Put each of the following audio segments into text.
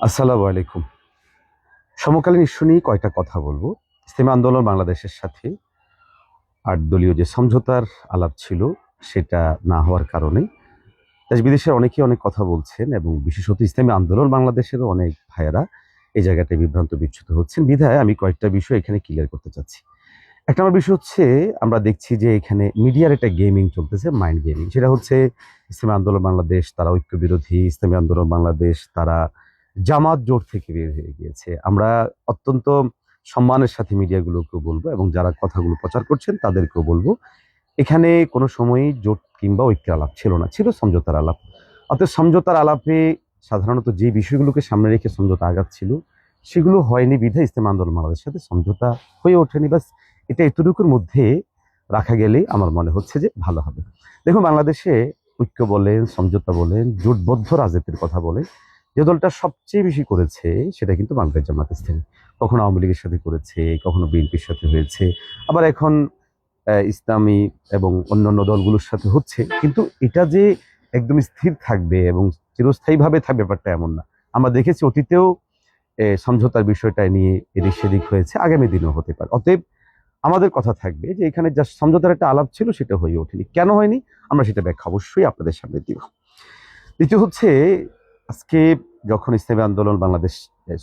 আসসালামু আলাইকুম। সমকালীন ইস্যু নিয়ে কয়টা কথা বলবো। ইসলামী আন্দোলন বাংলাদেশের সাথে ৮ দলীয় যে সমঝোতার আলাপ ছিল, সেটা না হওয়ার কারণে দেশ-বিদেশের অনেকেই অনেক কথা বলছেন এবং বিশেষত ইসলামী আন্দোলন বাংলাদেশেরও অনেক ভাইয়েরা এই জায়গাটায় বিভ্রান্ত বিচ্যুত হচ্ছেন। বিধায় আমি কয়েকটা বিষয় এখানে ক্লিয়ার করতে চাচ্ছি। ১ নম্বর বিষয় হচ্ছে, আমরা দেখছি যে এখানে মিডিয়ার একটা গেমিং চলতেছে, মাইন্ড গেমিং। সেটা হচ্ছে ইসলামী আন্দোলন বাংলাদেশ তারা ঐক্য বিরোধী, ইসলামী আন্দোলন বাংলাদেশ তারা জামাত জোট থেকে বের হয়ে গিয়েছে। আমরা অত্যন্ত সম্মানের সাথে মিডিয়াগুলোকেও বলবো এবং যারা কথাগুলো প্রচার করছেন তাদেরকেও বলবো, এখানে কোনো সময়ই জোট কিংবা ঐক্যের আলাপ ছিল না, ছিল সমঝোতার আলাপ। অতএব সমঝোতার আলাপে সাধারণত যে বিষয়গুলোকে সামনে রেখে সমঝোতা আগাচ্ছিল, সেগুলো হয়নি বিধায় ইসলামী আন্দোলন বাংলাদেশের সাথে সমঝোতা হয়ে ওঠেনি। বাস এটা এতটুকুর মধ্যে রাখা গেলেই আমার মনে হচ্ছে যে ভালো হবে। দেখুন, বাংলাদেশে ঐক্য বলেন, সমঝোতা বলেন, জোটবদ্ধ রাজনীতির কথা বলেন, যে দলটা সবচেয়ে বেশি করেছে সেটা কিন্তু বাংলাদেশ জামাত ইসলামী। কখনো আওয়ামী লীগের সাথে করেছে, কখনো বিএনপির সাথে হয়েছে, আবার এখন ইসলামী এবং অন্যান্য দলগুলোর সাথে হচ্ছে। কিন্তু এটা যে একদম স্থির থাকবে এবং চিরস্থায়ীভাবে থাকবে ব্যাপারটা এমন না। আমরা দেখেছি অতীতেও সমঝোতার বিষয়টা নিয়ে এদিক সেদিক হয়েছে, আগামী দিনেও হতে পারে। অতএব আমাদের কথা থাকবে যে এখানে যা সমঝোতার একটা আলাপ ছিল সেটা হয়ে ওঠেনি। কেন হয়নি আমরা সেটা ব্যাখ্যা অবশ্যই আপনাদের সামনে দিব। দ্বিতীয় হচ্ছে, আজকে যখন ইসলামী আন্দোলন বাংলাদেশ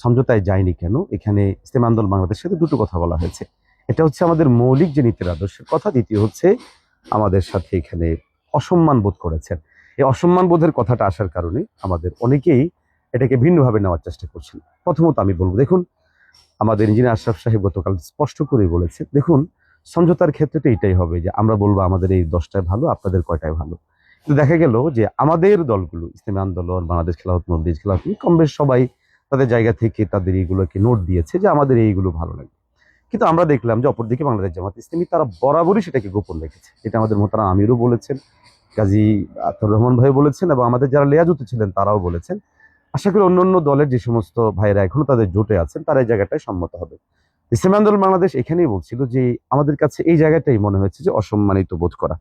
সমঝোতায় যায়নি কেন, এখানে ইসলামী আন্দোলন বাংলাদেশের সাথে দুটো কথা বলা হয়েছে। এটা হচ্ছে আমাদের মৌলিক যে নীতির আদর্শের কথা। দ্বিতীয় হচ্ছে আমাদের সাথে এখানে অসম্মান বোধ করেছেন। এই অসম্মান বোধের কথাটা আসার কারণে আমাদের অনেকেই এটাকে ভিন্নভাবে নেওয়ার চেষ্টা করছেন। প্রথমত আমি বলবো, দেখুন, আমাদের ইঞ্জিনিয়ার আশরাফ সাহেব গতকাল স্পষ্ট করেই বলেছে, দেখুন, সমঝোতার ক্ষেত্রে তো এটাই হবে যে আমরা বলবো আমাদের এই 10টায় ভালো, আপনাদের কয়টায় ভালো। কিন্তু দেখা গেল যে আমাদের দলগুলো ইসলামী আন্দোলন, বাংলাদেশ খেলাফত মজলিস, খেলাফত কম বেশ সবাই তাদের জায়গা থেকে তাদের এইগুলোকে নোট দিয়েছে যে আমাদের এইগুলো ভালো লাগে। কিন্তু আমরা দেখলাম যে অপরদিকে বাংলাদেশ জামাত ইসলামী তারা বরাবরই সেটাকে গোপন রেখেছে। এটা আমাদের মোহতারাম আমিরও বলেছেন, কাজী আতাউর রহমান ভাই বলেছেন এবং আমাদের যারা লেয়াজুতে ছিলেন তারাও বলেছেন। আশা করি অন্যান্য দলের যে সমস্ত ভাইয়েরা এখনো তাদের জোটে আছেন তারা এই জায়গাটায় সম্মত হবে। ইসলামী আন্দোলন বাংলাদেশ এখানেই বলছিল যে আমাদের কাছে এই জায়গাটাই মনে হয়েছে যে অসম্মানিত বোধ করা।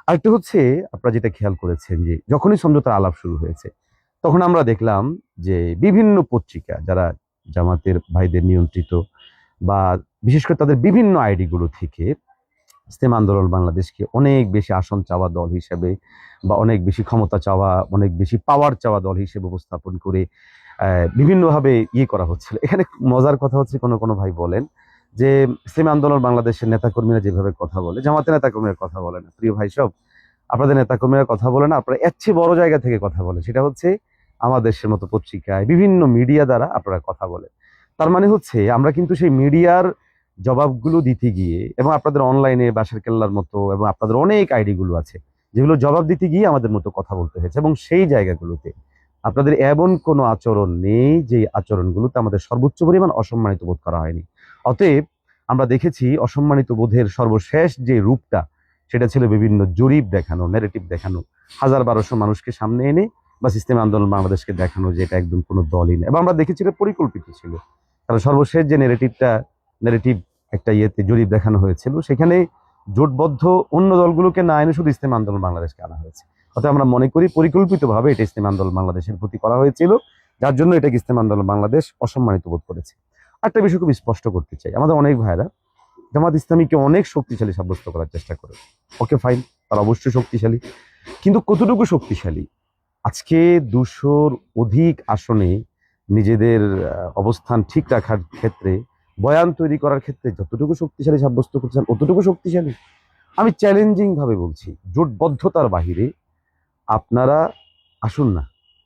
আরেকটা হচ্ছে, আপনারা যেটা খেয়াল করেছেন যে যখনই সমঝোতার আলাপ শুরু হয়েছে তখন আমরা দেখলাম যে বিভিন্ন পত্রিকা যারা জামাতের ভাইদের নিয়ন্ত্রিত বা বিশেষ করে তাদের বিভিন্ন আইডি গুলো থেকে ইসলামী আন্দোলন বাংলাদেশকে অনেক বেশি আসন চাওয়া দল হিসেবে বা অনেক বেশি ক্ষমতা চাওয়া, অনেক বেশি পাওয়ার চাওয়া দল হিসেবে উপস্থাপন করে বিভিন্নভাবে করা হচ্ছিল। এখানে মজার কথা হচ্ছে, কোনো কোনো ভাই বলেন যে ইসলামী আন্দোলন বাংলাদেশের নেতাকর্মীরা যেভাবে কথা বলে জামাতের নেতাকর্মীরা কথা বলে না। প্রিয় ভাই সব, আপনাদের নেতাকর্মীরা কথা বলে না, আপনারা এর চেয়ে বড় জায়গা থেকে কথা বলে, সেটা হচ্ছে আমাদের দেশের মতো পত্রিকায় বিভিন্ন মিডিয়া দ্বারা আপনারা কথা বলে। তার মানে হচ্ছে আমরা কিন্তু সেই মিডিয়ার জবাবগুলো দিতে গিয়ে এবং আপনাদের অনলাইনে বাসার কেল্লার মতো এবং আপনাদের অনেক আইডি গুলো আছে যেগুলো জবাব দিতে গিয়ে আমাদের মতো কথা বলতে হয়েছে, এবং সেই জায়গাগুলোতে আপনাদের এমন কোনো আচরণ নেই যে আচরণগুলোতে আমাদের সর্বোচ্চ পরিমাণ অসম্মানিত বোধ করা হয়নি। অতএব আমরা দেখেছি অসম্মানিত বোধের সর্বশেষ যে রূপটা, সেটা ছিল বিভিন্ন জরিপ দেখানো, ন্যারেটিভ দেখানো, ১,০০০-১,২০০ মানুষকে সামনে এনে বা সিস্টেম আন্দোলন বাংলাদেশকে দেখানো যে এটা একদম কোনো দলই না। এবং আমরা দেখেছি এটা পরিকল্পিত ছিল, কারণ সর্বশেষ যে ন্যারেটিভ একটা জরিপ দেখানো হয়েছিল, সেখানে জোটবদ্ধ অন্য দলগুলোকে না এনে শুধু ইসলামী আন্দোলন বাংলাদেশকে আনা হয়েছে। অর্থাৎ আমরা মনে করি পরিকল্পিতভাবে এটা ইসলামী আন্দোলন বাংলাদেশের প্রতি করা হয়েছিল, যার জন্য এটাকে ইসলামী আন্দোলন বাংলাদেশ অসম্মানিত বোধ করেছে। একটা বিষয় খুব স্পষ্ট করতে চাই, আমাদের অনেক ভাইরা জামাত ইসলামীকে অনেক শক্তিশালী সাব্যস্ত করার চেষ্টা করে। ওকে ফাইন, তারা অবশ্যই শক্তিশালী, কিন্তু কতটুকু শক্তিশালী? আজকে ২০০-র অধিক আসনে নিজেদের অবস্থান ঠিক রাখার ক্ষেত্রে, বয়ান তৈরি করার ক্ষেত্রে যতটুকু শক্তিশালী সাব্যস্ত করছেন অতটুকু শক্তিশালী? আমি চ্যালেঞ্জিং ভাবে বলছি, জোটবদ্ধতার বাহিরে আপনারা আসুন না,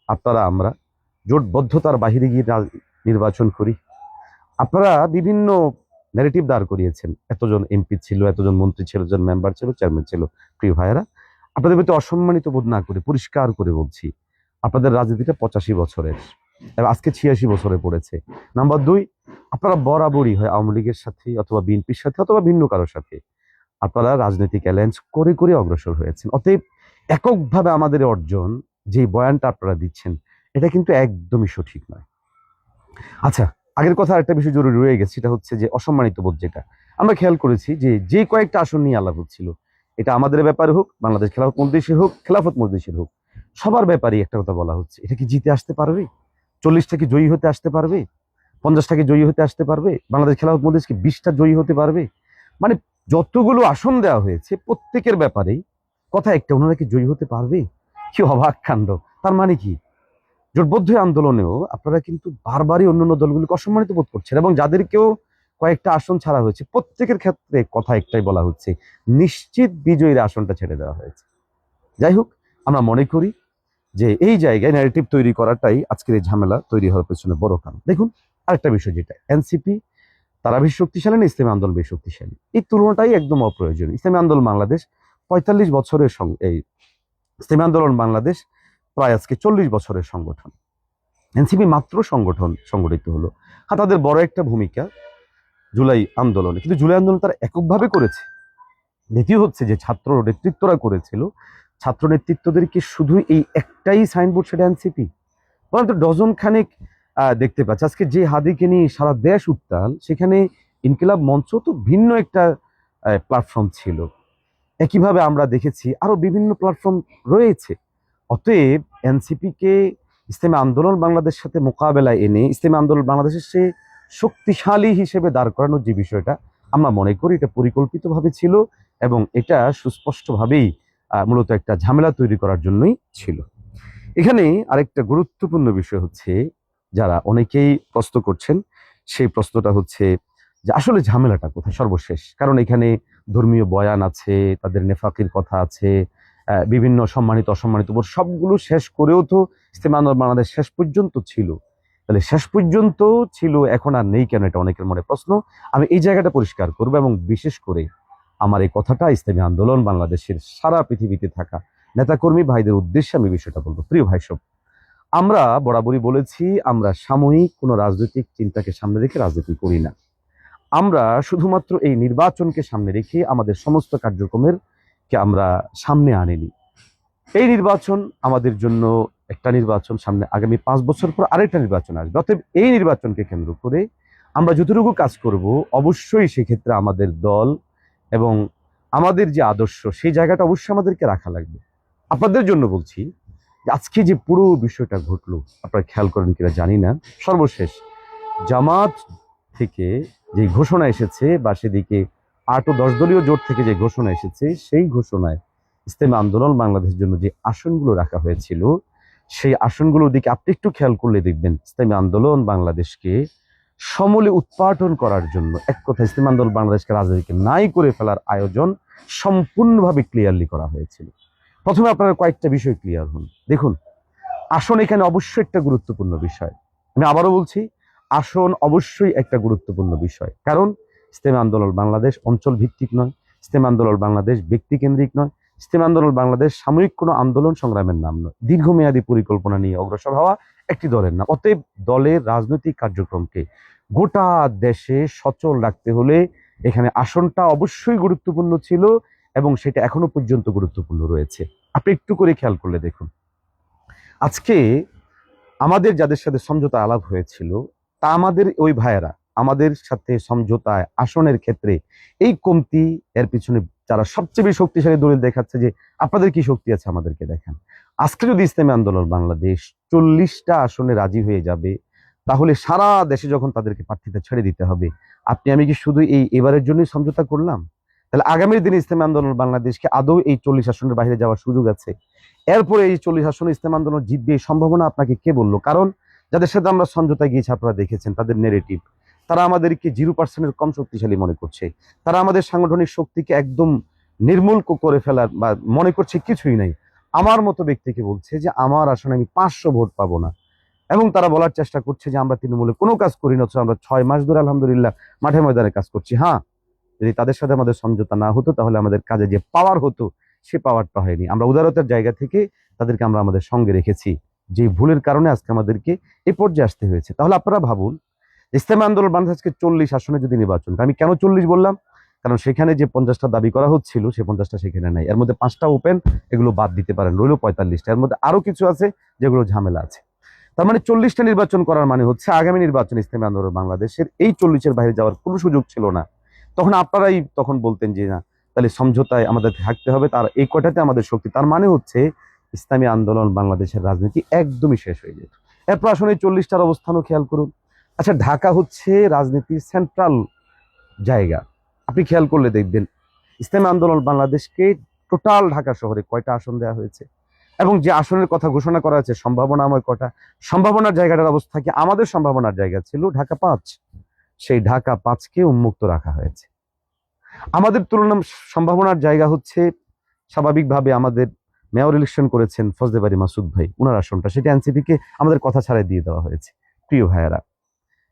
আপনারা আমরা জোটবদ্ধতার বাহিরে গিয়ে নির্বাচন করি। আপনারা বিভিন্ন ন্যারেটিভ দাঁড় করিয়েছেন, এতজন এমপি ছিল, এতজন মন্ত্রী ছিল, এতজন মেম্বার ছিল, চেয়ারম্যান ছিল। প্রিয় ভাইয়েরা, আপনাদের প্রতি অসম্মানিত বোধ না করে পরিষ্কার করে বলছি, আপনাদের রাজনীতিটা ৮৫ বছরের এবং আজকে ৮৬ বছরে পড়েছে। নাম্বার ২, আপনারা বরাবরই হয় আওয়ামী লীগের সাথে অথবা বিএনপির সাথে অথবা ভিন্ন কারোর সাথে আপনারা রাজনৈতিক অ্যালায়েন্স করে করে অগ্রসর হয়েছেন। অতএব এককভাবে আমাদের অর্জন যে বয়ানটা আপনারা দিচ্ছেন, এটা কিন্তু একদমই সঠিক নয়। আচ্ছা, আগের কথা আরেকটা বিষয় জরুরি রয়ে গেছে, সেটা হচ্ছে যে অসম্মানিত বোধ যেটা আমরা খেয়াল করেছি যে কয়েকটা আসন নিয়ে আলাপ হচ্ছিল, এটা আমাদের ব্যাপারে হোক, বাংলাদেশ খেলাফত মজলিসের হোক, খেলাফত মজলিসের হোক, সবার ব্যাপারেই একটা কথা বলা হচ্ছে, এটা কি জিতে আসতে পারবে? 40টা কি জয়ী হতে আসতে পারবে? 50টা কি জয়ী হতে আসতে পারবে? বাংলাদেশ খেলাফত মজলিস কি 20টা জয়ী হতে পারবে? মানে যতগুলো আসন দেওয়া হয়েছে প্রত্যেকের ব্যাপারেই কথা একটা, ওনারা কি জয়ী হতে পারবে? কি অবাক কাণ্ড! তার মানে কি, জোটবদ্ধ আন্দোলনেও আপনারা কিন্তু বারবারই অন্যান্য দলগুলিকে অসম্মানিত বোধ করছেন, এবং যাদেরকেও কয়েকটা আসন ছাড়া হয়েছে প্রত্যেকের ক্ষেত্রে কথা একটাই বলা হচ্ছে, নিশ্চিত বিজয়ীর আসনটা ছেড়ে দেওয়া হয়েছে। যাই হোক, আমরা মনে করি যে এই জায়গায় ন্যারেটিভ তৈরি করাটাই আজকের এই ঝামেলা তৈরি হওয়ার পেছনে বড় কারণ। দেখুন, আরেকটা বিষয়, যেটা এনসিপি তারা বেশ শক্তিশালী না ইসলামী আন্দোলন বেশ শক্তিশালী, এই তুলনাটাই একদম অপ্রয়োজনীয়। ইসলামী আন্দোলন বাংলাদেশ 45 বছরের এই ইসলামী আন্দোলন বাংলাদেশ প্রায় আজকে 40 বছরের সংগঠন। এনসিপি মাত্র সংগঠিত হলো। হ্যাঁ, তাদের বড় একটা ভূমিকা জুলাই আন্দোলনে, কিন্তু জুলাই আন্দোলন তারা এককভাবে করেছে। দ্বিতীয় হচ্ছে যে ছাত্র নেতৃত্বরা করেছিল, ছাত্র নেতৃত্বদেরকে শুধু এই একটাই সাইনবোর্ড, সেটা এনসিপি, বরঞ্চ ডজন খানেক দেখতে পাচ্ছি। আজকে যে হাদিকে নিয়ে সারা দেশ উত্তাল, সেখানে ইনকিলাব মঞ্চ তো ভিন্ন একটা প্ল্যাটফর্ম ছিল। একইভাবে আমরা দেখেছি আরো বিভিন্ন প্ল্যাটফর্ম রয়েছে। অতএব এনসিপিকে ইসলামী আন্দোলন বাংলাদেশের সাথে মোকাবেলায় এনে ইসলামী আন্দোলন বাংলাদেশের সে শক্তিশালী হিসেবে দাঁড় করানোর যে বিষয়টা, আমরা মনে করি এটা পরিকল্পিতভাবে ছিল, এবং এটা সুস্পষ্টভাবেই মূলত একটা ঝামেলা তৈরি করার জন্যই ছিল। এখানে আরেকটা গুরুত্বপূর্ণ বিষয় হচ্ছে, যারা অনেকেই প্রশ্ন করছেন, সেই প্রশ্নটা হচ্ছে যে আসলে ঝামেলাটা কোথায় সর্বশেষ। কারণ এখানে ধর্মীয় বয়ান আছে, তাদের নেফাকির কথা আছে, বিভিন্ন সম্মানিত অসম্মানিত সবগুলো শেষ করেও তো ইসলামী আন্দোলন বাংলাদেশ শেষ পর্যন্ত ছিল। তাহলে শেষ পর্যন্ত ছিল, এখন আর নেই কেন? এটা অনেকের মনে প্রশ্ন। আমি এই জায়গাটা পরিষ্কার করবো, এবং বিশেষ করে আমার এই কথাটা ইসলামী আন্দোলন বাংলাদেশের সারা পৃথিবীতে থাকা নেতাকর্মী ভাইদের উদ্দেশ্যে আমি বিষয়টা বলবো। প্রিয় ভাই সব, আমরা বরাবরই বলেছি, আমরা সাময়িক কোনো রাজনৈতিক চিন্তাকে সামনে রেখে রাজনীতি করি না। আমরা শুধুমাত্র এই নির্বাচনকে সামনে রেখে আমাদের সমস্ত কার্যক্রমের কে আমরা সামনে আনিনি। এই নির্বাচন আমাদের জন্য একটা নির্বাচন, সামনে আগামী 5 বছর পর আরেকটা নির্বাচন আসবে। অতএব এই নির্বাচনকে কেন্দ্র করে আমরা যতটুকু কাজ করব, অবশ্যই সেক্ষেত্রে আমাদের দল এবং আমাদের যে আদর্শ, সেই জায়গাটা অবশ্যই আমাদেরকে রাখা লাগবে। আপনাদের জন্য বলছি, আজকে যে পুরো বিষয়টা ঘটলো, আপনারা খেয়াল করেন কিনা জানি না, সর্বশেষ জামাত থেকে যে ঘোষণা এসেছে, বা সেদিকে 8 ও 10 দলীয় জোট থেকে যে ঘোষণা এসেছে, সেই ঘোষণায় ইসলামী আন্দোলন বাংলাদেশের জন্য যে আসনগুলো রাখা হয়েছিল, সেই আসনগুলোর দিকে আপনি একটু খেয়াল করলে দেখবেন, ইসলামী আন্দোলন বাংলাদেশকে সমূলে উৎপাটন করার জন্য, এক কথা ইসলামী আন্দোলন বাংলাদেশকে রাজনীতিকে নাই করে ফেলার আয়োজন সম্পূর্ণভাবে ক্লিয়ারলি করা হয়েছিল। প্রথমে আপনারা কয়েকটা বিষয় ক্লিয়ার হন। দেখুন, আসন এখানে অবশ্যই একটা গুরুত্বপূর্ণ বিষয়। আমি আবারও বলছি, আসন অবশ্যই একটা গুরুত্বপূর্ণ বিষয়। কারণ ইসলামী আন্দোলন বাংলাদেশ অঞ্চল ভিত্তিক নয়, ইসলামী আন্দোলন বাংলাদেশ ব্যক্তিকেন্দ্রিক নয়, ইসলামী আন্দোলন বাংলাদেশ সাময়িক কোনো আন্দোলন সংগ্রামের নাম নয়, দীর্ঘমেয়াদী পরিকল্পনা নিয়ে অগ্রসর হওয়া একটি দলের নাম। অতএব দলের রাজনৈতিক কার্যক্রমকে গোটা দেশে সচল রাখতে হলে এখানে আসনটা অবশ্যই গুরুত্বপূর্ণ ছিল, এবং সেটা এখনো পর্যন্ত গুরুত্বপূর্ণ রয়েছে। আপনি একটু করে খেয়াল করলে দেখুন, আজকে আমাদের যাদের সাথে সমঝোতা আলাপ হয়েছিল, তা আমাদের ওই ভাইয়েরা আমাদের সাথে সমঝোতায় আসনের ক্ষেত্রে এই কমতি, এর পিছনে যারা সবচেয়ে বেশি শক্তিশালী দলিল দেখাচ্ছে যে আপনাদের কি শক্তি আছে আমাদেরকে দেখান। আজকে যদি ইসলামী আন্দোলন বাংলাদেশ 40টা আসনে রাজি হয়ে যাবে, তাহলে সারা দেশে যখন তাদেরকে প্রার্থীতা ছেড়ে দিতে হবে, আপনি আমি কি শুধু এবারের জন্যই সমঝোতা করলাম? তাহলে আগামী দিনে ইসলামী আন্দোলন বাংলাদেশকে আদৌ এই 40 আসনের বাইরে যাওয়ার সুযোগ আছে? এরপরে এই 40 আসনে ইসলাম আন্দোলন জিতবে এই সম্ভাবনা আপনাকে কে বললো? কারণ যাদের সাথে আমরা সমঝোতায় গিয়েছি, আপনারা দেখেছেন তাদের নেগেটিভ, তারা আমাদেরকে 0% কম শক্তিশালী মনে করছে। তারা আমাদের সাংগঠনিক শক্তিকে একদম নির্মূল করে ফেলার বা মনে করছে কিছুই নাই। আমার মতো ব্যক্তিকে বলছে যে আমার আসনে আমি 500 ভোট পাবো না, এবং তারা বলার চেষ্টা করছে যে আমরা তৃণমূলে কোনো কাজ করি না, আমরা 6 মাস ধরে আলহামদুলিল্লাহ মাঠে ময়দানে কাজ করছি। হ্যাঁ, যদি তাদের সাথে আমাদের সমঝোতা না হতো, তাহলে আমাদের কাজে যে পাওয়ার হতো, সে পাওয়ারটা হয়নি। আমরা উদারতার জায়গা থেকে তাদেরকে আমরা আমাদের সঙ্গে রেখেছি, যে ভুলের কারণে আজকে আমাদেরকে এই পর্যায়ে আসতে হয়েছে। তাহলে আপনারা ভাবুন, ইসলামী আন্দোলন বাংলাদেশকে 40 আসনে যদি নির্বাচন, আমি কেন 40 বললাম? কারণ সেখানে যে 50টা দাবি করা হচ্ছিল, সে 50টা সেখানে নাই। এর মধ্যে 5টা ওপেন, এগুলো বাদ দিতে পারেন, রইল 45টা। এর মধ্যে আরো কিছু আছে যেগুলো ঝামেলা আছে। তার মানে 40টা নির্বাচন করার মানে হচ্ছে আগামী নির্বাচন ইসলামী আন্দোলন বাংলাদেশের এই 40-এর বাইরে যাওয়ার কোনো সুযোগ ছিল না। তখন আপনারাই তখন বলতেন যে না, তাহলে সমঝোতায় আমাদের থাকতে হবে, তার এই কয়টাতে আমাদের শক্তি। তার মানে হচ্ছে ইসলামী আন্দোলন বাংলাদেশের রাজনীতি একদমই শেষ হয়ে যেত। এরপর আসলে 40টার অবস্থানও খেয়াল করুন। আচ্ছা, ঢাকা হচ্ছে রাজনীতির সেন্ট্রাল জায়গা। আপনি খেয়াল করলে দেখবেন ইসলামী আন্দোলন বাংলাদেশকে টোটাল ঢাকা শহরে কয়টা আসন দেওয়া হয়েছে, এবং যে আসনের কথা ঘোষণা করা হয়েছে সম্ভাবনাময় কটা। সম্ভাবনার জায়গাটার অবস্থা কি? আমাদের সম্ভাবনার জায়গা ছিল ঢাকা 5, সেই ঢাকা 5কে উন্মুক্ত রাখা হয়েছে। আমাদের তুলনায় সম্ভাবনার জায়গা হচ্ছে, স্বাভাবিকভাবে আমাদের মেয়র ইলেকশন করেছেন ফজলে বাড়ি মাসুদ ভাই, উনার আসনটা, সেটা এনসিপি কে আমাদের কথা ছাড়াই দিয়ে দেওয়া হয়েছে। প্রিয় ভাইয়েরা,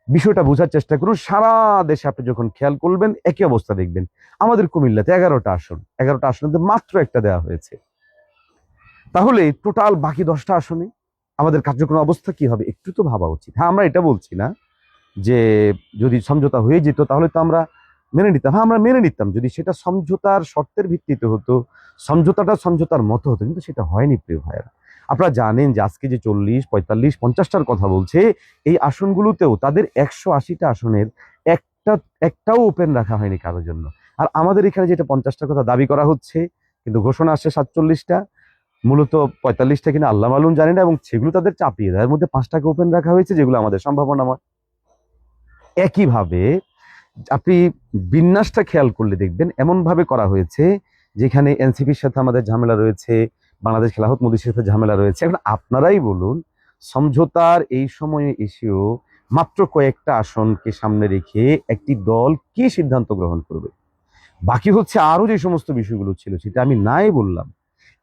বিষয়টা বোঝার চেষ্টা করুন। সারা দেশে আপনি যখন খেয়াল করবেন একই অবস্থা দেখবেন। আমাদের কুমিল্লাতে 11টা আসন, 11টা আসনের মাত্র একটা দেওয়া হয়েছে। তাহলে টোটাল বাকি 10টা আসনে আমাদের কার্যক্রম অবস্থা কি হবে একটু তো ভাবা উচিত। হ্যাঁ, আমরা এটা বলছি না যে যদি সমঝোতা হয়ে যেত তাহলে তো আমরা মেনে নিতাম। হ্যাঁ, আমরা মেনে নিতাম যদি সেটা সমঝোতার শর্তের ভিত্তিতে হতো, সমঝোতাটা সমঝোতার মতো হতো, কিন্তু সেটা হয়নি। প্রিয় ভাইয়েরা, আপনারা জানেন যে আজকে যে 40, 45, 50টার কথা বলছে, এই আসনগুলোতেও তাদের 180টা আসনের একটা একটাও ওপেন রাখা হয়নি কারোর জন্য। আর আমাদের এখানে যেটা 50টার কথা দাবি করা হচ্ছে, কিন্তু ঘোষণা আসছে 47টা, মূলত 45টা কিনা আল্লাহ মালুম জানি না, এবং সেগুলো তাদের চাপিয়ে দেয়। এর মধ্যে 5টাকে ওপেন রাখা হয়েছে যেগুলো আমাদের সম্ভাবনাময়। একইভাবে আপনি বিন্যাসটা খেয়াল করলে দেখবেন এমন ভাবে করা হয়েছে যেখানে এনসিপির সাথে আমাদের ঝামেলা রয়েছে, বাংলাদেশ খেলাফত মজলিসের সাথে ঝামেলা রয়েছে। এখন আপনারাই বলুন, সমঝোতার এই সময়ে এসেও মাত্র কয়েকটা আসনকে সামনে রেখে একটি দল কি সিদ্ধান্ত গ্রহণ করবে? বাকি হচ্ছে আরো যে সমস্ত বিষয়গুলো ছিল সেটা আমি নাই বললাম।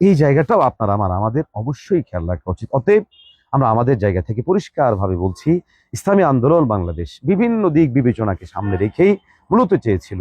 এই জায়গাটাও আপনার আমাদের অবশ্যই খেয়াল রাখা উচিত। অতএব আমরা আমাদের জায়গা থেকে পরিষ্কারভাবে বলছি, ইসলামী আন্দোলন বাংলাদেশ বিভিন্ন দিক বিবেচনাকে সামনে রেখেই মূলত চেয়েছিল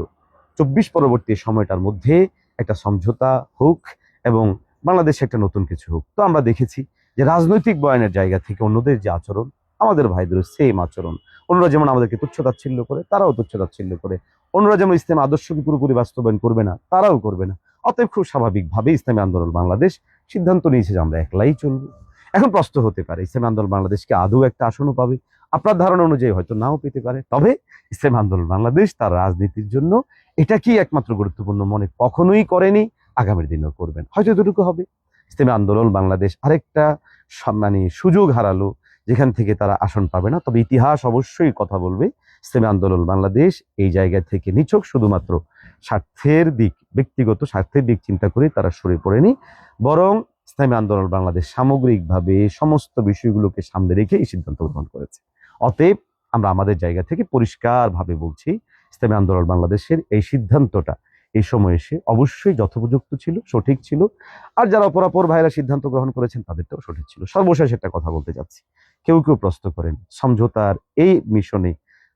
24 পরবর্তী সময়টার মধ্যে একটা সমঝোতা হোক এবং বাংলাদেশে একটা নতুন কিছু হোক। তো আমরা দেখেছি যে রাজনৈতিক বয়ানের জায়গা থেকে অন্যদের যে আচরণ, আমাদের ভাইদেরও সেম আচরণ। অন্যরা যেমন আমাদেরকে তুচ্ছতাচ্ছিল্য করে, তারাও তুচ্ছতাচ্ছিল্য করে। অন্যরা যেমন ইসলাম আদর্শকে পুরোপুরি বাস্তবায়ন করবে না, তারাও করবে না। অতএব খুব স্বাভাবিকভাবে ইসলামী আন্দোলন বাংলাদেশ সিদ্ধান্ত নিয়েছে যে আমরা একলাই চলবো। এখন প্রশ্ন হতে পারে, ইসলামী আন্দোলন বাংলাদেশকে আদৌ একটা আসনও পাবে? আপনার ধারণা অনুযায়ী হয়তো নাও পেতে পারে। তবে ইসলামী আন্দোলন বাংলাদেশ তার রাজনীতির জন্য এটা কি একমাত্র গুরুত্বপূর্ণ মনে কখনোই করেনি, আগামীর দিনেও করবেন। হয়তো এতটুকু হবে, ইসলামী আন্দোলন বাংলাদেশ আরেকটা মানে সুযোগ হারালো যেখান থেকে তারা আসন পাবে না। তবে ইতিহাস অবশ্যই কথা বলবে, ইসলামী আন্দোলন বাংলাদেশ এই জায়গা থেকে নিছক শুধুমাত্র স্বার্থের দিক, ব্যক্তিগত স্বার্থের দিক চিন্তা করে তারা সরে পড়েনি, বরং ইসলামী আন্দোলন বাংলাদেশ সামগ্রিকভাবে সমস্ত বিষয়গুলোকে সামনে রেখে এই সিদ্ধান্ত গ্রহণ করেছে। অতএব আমরা আমাদের জায়গা থেকে পরিষ্কারভাবে বলছি, ইসলামী আন্দোলন বাংলাদেশের এই সিদ্ধান্তটা এই সময় এসে অবশ্যই যথোপযুক্ত ছিল, সঠিক ছিল। আর যারা অপরাপর ভাইরা সিদ্ধান্ত গ্রহণ করেছেন তাদেরটাও সঠিক ছিল। সর্বশেষ একটা কথা বলতে যাচ্ছি, কেউ কেউ প্রশ্ন করেন সমঝোতার এই মিশনে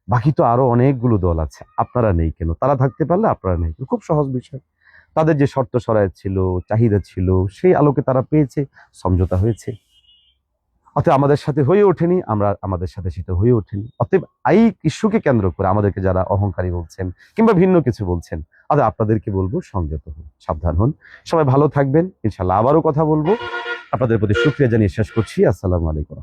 বাকি তো আরো অনেকগুলো দল আছে, আপনারা নেই কেন? তারা থাকতে পারলে আপনারা নেই কেন? খুব সহজ বিষয়। তাদের যে শর্ত সরায় ছিল, চাহিদা ছিল, সেই আলোকে তারা পেয়েছে, সমঝোতা হয়েছে। অতএব আমাদের সাথে হয়ে ওঠেনি, আমরা আমাদের সাথে সেটা হয়ে ওঠেনি। অতএব এই ইস্যুকে কেন্দ্র করে আমাদেরকে যারা অহংকারী বলছেন কিংবা ভিন্ন কিছু বলছেন, অতএব আপনাদেরকে বলবো সংযত হন, সাবধান হন। সবাই ভালো থাকবেন, ইনশাল্লাহ আবারও কথা বলবো। আপনাদের প্রতি শুকরিয়া জানিয়ে শেষ করছি। আসসালামু আলাইকুম।